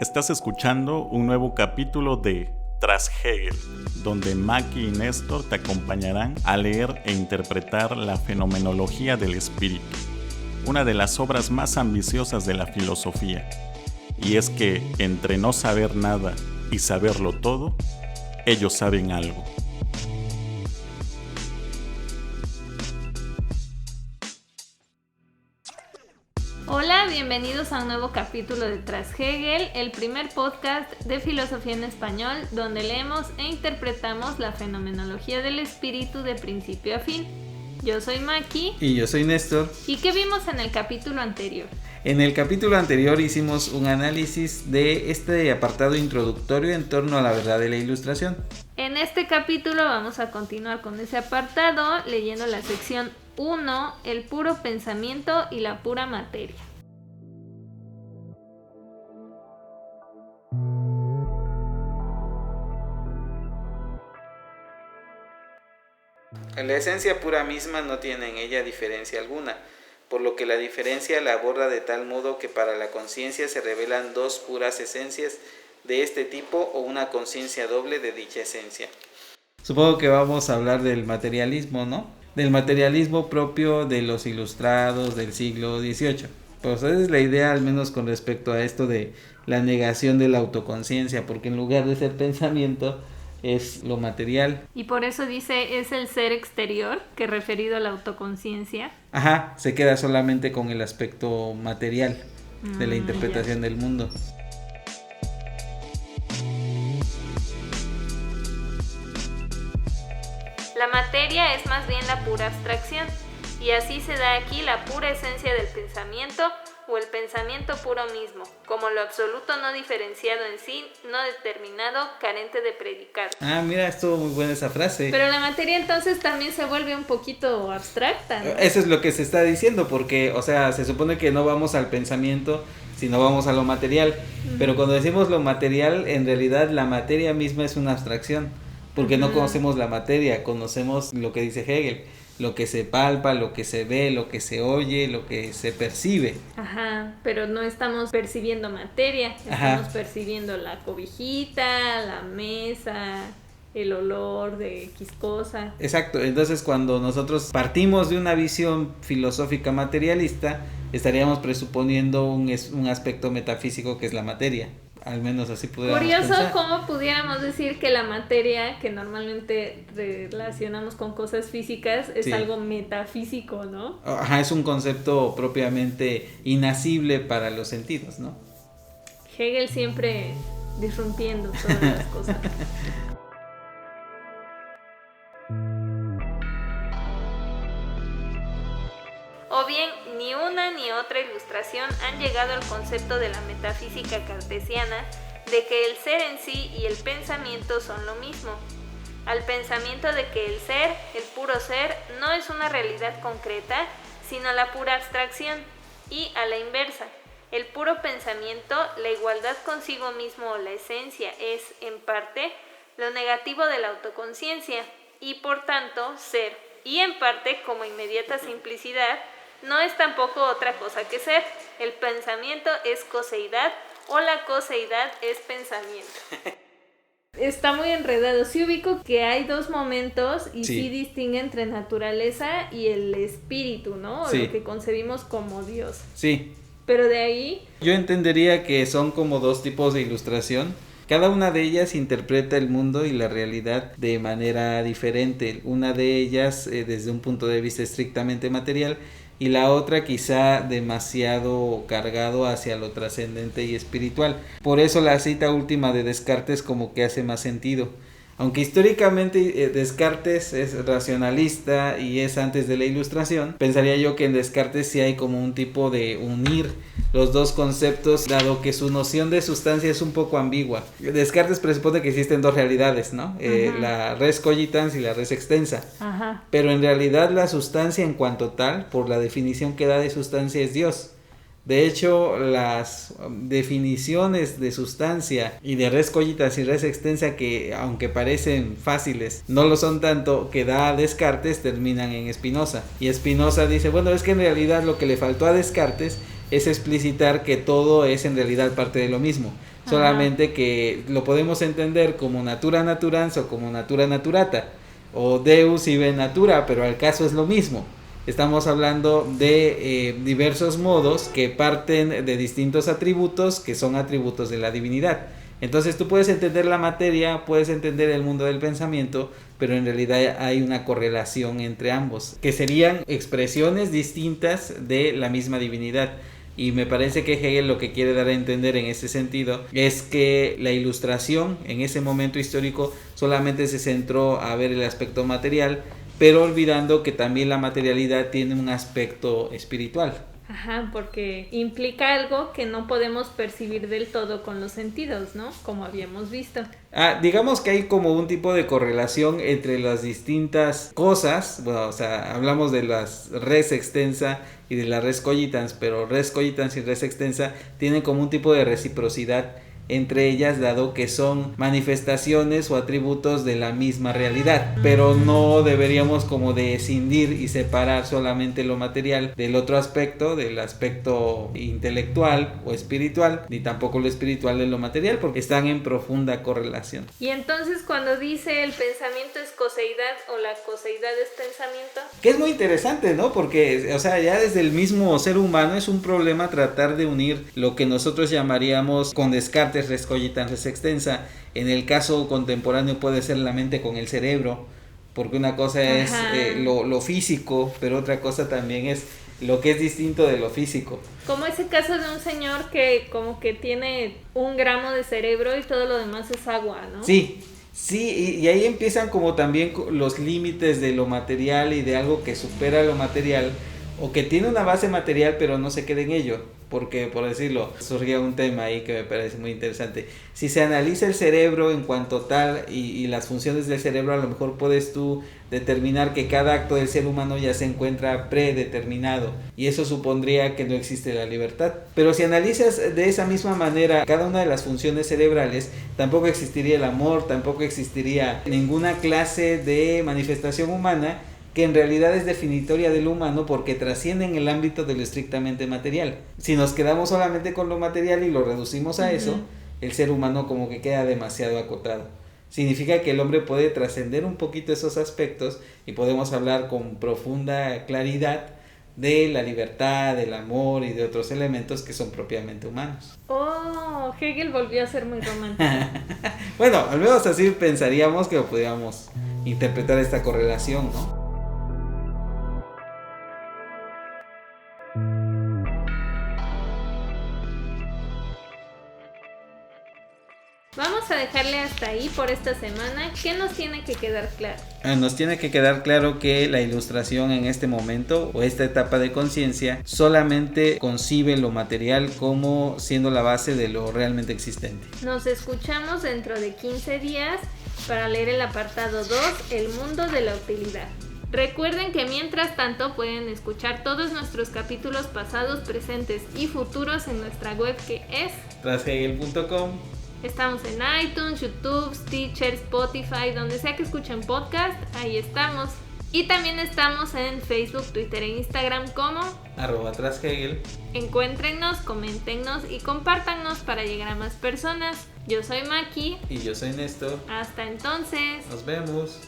Estás escuchando un nuevo capítulo de Tras Hegel, donde Maki y Néstor te acompañarán a leer e interpretar la fenomenología del espíritu, una de las obras más ambiciosas de la filosofía. Y es que entre no saber nada y saberlo todo, ellos saben algo. Hola, bienvenidos a un nuevo capítulo de Tras Hegel, el primer podcast de filosofía en español donde leemos e interpretamos la fenomenología del espíritu de principio a fin. Yo soy Maki. Y yo soy Néstor. ¿Y qué vimos en el capítulo anterior? En el capítulo anterior hicimos un análisis de este apartado introductorio en torno a la verdad de la ilustración. En este capítulo vamos a continuar con ese apartado leyendo la sección 1, el puro pensamiento y la pura materia. La esencia pura misma no tiene en ella diferencia alguna, por lo que la diferencia la aborda de tal modo que para la conciencia se revelan dos puras esencias de este tipo o una conciencia doble de dicha esencia. Supongo que vamos a hablar del materialismo, ¿no? Del materialismo propio de los ilustrados del siglo XVIII. Pues esa es la idea, al menos con respecto a esto de la negación de la autoconciencia, porque en lugar de ser pensamiento es lo material. Y por eso dice, es el ser exterior, que referido a la autoconciencia. Ajá, se queda solamente con el aspecto material de la interpretación del mundo. La materia es más bien la pura abstracción, y así se da aquí la pura esencia del pensamiento o el pensamiento puro mismo, como lo absoluto no diferenciado en sí, no determinado, carente de predicado. Ah, mira, estuvo muy buena esa frase. Pero la materia entonces también se vuelve un poquito abstracta, ¿no? Eso es lo que se está diciendo, porque, o sea, se supone que no vamos al pensamiento, sino vamos a lo material. Pero cuando decimos lo material, en realidad la materia misma es una abstracción, porque no conocemos la materia, conocemos lo que dice Hegel, lo que se palpa, lo que se ve, lo que se oye, lo que se percibe. Ajá, pero no estamos percibiendo materia, estamos percibiendo la cobijita, la mesa, el olor de X cosa. Exacto, entonces cuando nosotros partimos de una visión filosófica materialista, estaríamos presuponiendo un aspecto metafísico que es la materia. Al menos así pudiéramos Curioso pensar. cómo pudiéramos decir que la materia, que normalmente relacionamos con cosas físicas, es algo metafísico, ¿no? Ajá, es un concepto propiamente inacible para los sentidos, ¿no? Hegel siempre disrumpiendo todas las cosas. O bien, ni una ni otra ilustración han llegado al concepto de la metafísica cartesiana de que el ser en sí y el pensamiento son lo mismo. Al pensamiento de que el ser, el puro ser, no es una realidad concreta, sino la pura abstracción. Y a la inversa, el puro pensamiento, la igualdad consigo mismo o la esencia es, en parte, lo negativo de la autoconciencia y por tanto ser. Y en parte, como inmediata simplicidad, no es tampoco otra cosa que ser. El pensamiento es coseidad o la coseidad es pensamiento. Está muy enredado. Sí ubico que hay dos momentos y sí distingue entre naturaleza y el espíritu, ¿no? O lo que concebimos como Dios. Sí. Pero de ahí... Yo entendería que son como dos tipos de ilustración. Cada una de ellas interpreta el mundo y la realidad de manera diferente. Una de ellas desde un punto de vista estrictamente material y la otra quizá demasiado cargado hacia lo trascendente y espiritual. Por eso la cita última de Descartes como que hace más sentido. Aunque históricamente Descartes es racionalista y es antes de la Ilustración, pensaría yo que en Descartes sí hay como un tipo de unir los dos conceptos, dado que su noción de sustancia es un poco ambigua. Descartes presupone que existen dos realidades, ¿no? La res cogitans y la res extensa. Ajá. Pero en realidad la sustancia en cuanto tal, por la definición que da de sustancia, es Dios. De hecho, las definiciones de sustancia y de res cogitans y res extensa, que aunque parecen fáciles, no lo son tanto, que da Descartes, terminan en Spinoza. Y Spinoza dice, bueno, es que en realidad lo que le faltó a Descartes es explicitar que todo es en realidad parte de lo mismo. Ajá. Solamente que lo podemos entender como natura naturans o como natura naturata, o deus ibe natura, pero al caso es lo mismo. Estamos hablando de diversos modos que parten de distintos atributos que son atributos de la divinidad. Entonces tú puedes entender la materia, puedes entender el mundo del pensamiento, pero en realidad hay una correlación entre ambos, que serían expresiones distintas de la misma divinidad. Y me parece que Hegel lo que quiere dar a entender en ese sentido es que la ilustración en ese momento histórico solamente se centró a ver el aspecto material, pero olvidando que también la materialidad tiene un aspecto espiritual. Ajá, porque implica algo que no podemos percibir del todo con los sentidos, ¿no? Como habíamos visto. Digamos que hay como un tipo de correlación entre las distintas cosas. Bueno, o sea, hablamos de las res extensa y de la res cogitans, pero res cogitans y res extensa tienen como un tipo de reciprocidad entre ellas, dado que son manifestaciones o atributos de la misma realidad, pero no deberíamos como de escindir y separar solamente lo material del otro aspecto, del aspecto intelectual o espiritual, ni tampoco lo espiritual de lo material, porque están en profunda correlación. Y entonces cuando dice el pensamiento es coseidad o la coseidad es pensamiento, que es muy interesante, ¿no? Porque, o sea, ya desde el mismo ser humano es un problema tratar de unir lo que nosotros llamaríamos con Descartes res cogitans res extensa. En el caso contemporáneo puede ser la mente con el cerebro, porque una cosa es lo físico, pero otra cosa también es lo que es distinto de lo físico. Como ese caso de un señor que como que tiene 1 gramo de cerebro y todo lo demás es agua, ¿no? Sí, y ahí empiezan como también los límites de lo material y de algo que supera lo material, o que tiene una base material pero no se queda en ello. Porque, por decirlo, surgía un tema ahí que me parece muy interesante. Si se analiza el cerebro en cuanto tal y las funciones del cerebro, a lo mejor puedes tú determinar que cada acto del ser humano ya se encuentra predeterminado, y eso supondría que no existe la libertad. Pero si analizas de esa misma manera cada una de las funciones cerebrales, tampoco existiría el amor, tampoco existiría ninguna clase de manifestación humana que en realidad es definitoria del humano, porque trasciende en el ámbito de lo estrictamente material. Si nos quedamos solamente con lo material y lo reducimos a eso, el ser humano como que queda demasiado acotado. Significa que el hombre puede trascender un poquito esos aspectos y podemos hablar con profunda claridad de la libertad, del amor y de otros elementos que son propiamente humanos. Oh, Hegel volvió a ser muy romántico. Bueno, al menos así pensaríamos que podríamos interpretar esta correlación, ¿no? Vamos a dejarle hasta ahí por esta semana. ¿Qué nos tiene que quedar claro? Nos tiene que quedar claro que la ilustración en este momento o esta etapa de conciencia solamente concibe lo material como siendo la base de lo realmente existente. Nos escuchamos dentro de 15 días para leer el apartado 2, el mundo de la utilidad. Recuerden que mientras tanto pueden escuchar todos nuestros capítulos pasados, presentes y futuros en nuestra web, que es trashegel.com. Estamos en iTunes, YouTube, Stitcher, Spotify, donde sea que escuchen podcast, ahí estamos. Y también estamos en Facebook, Twitter e Instagram como @trashegel. Encuéntrennos, coméntenos y compártanos para llegar a más personas. Yo soy Maki. Y yo soy Néstor. Hasta entonces. Nos vemos.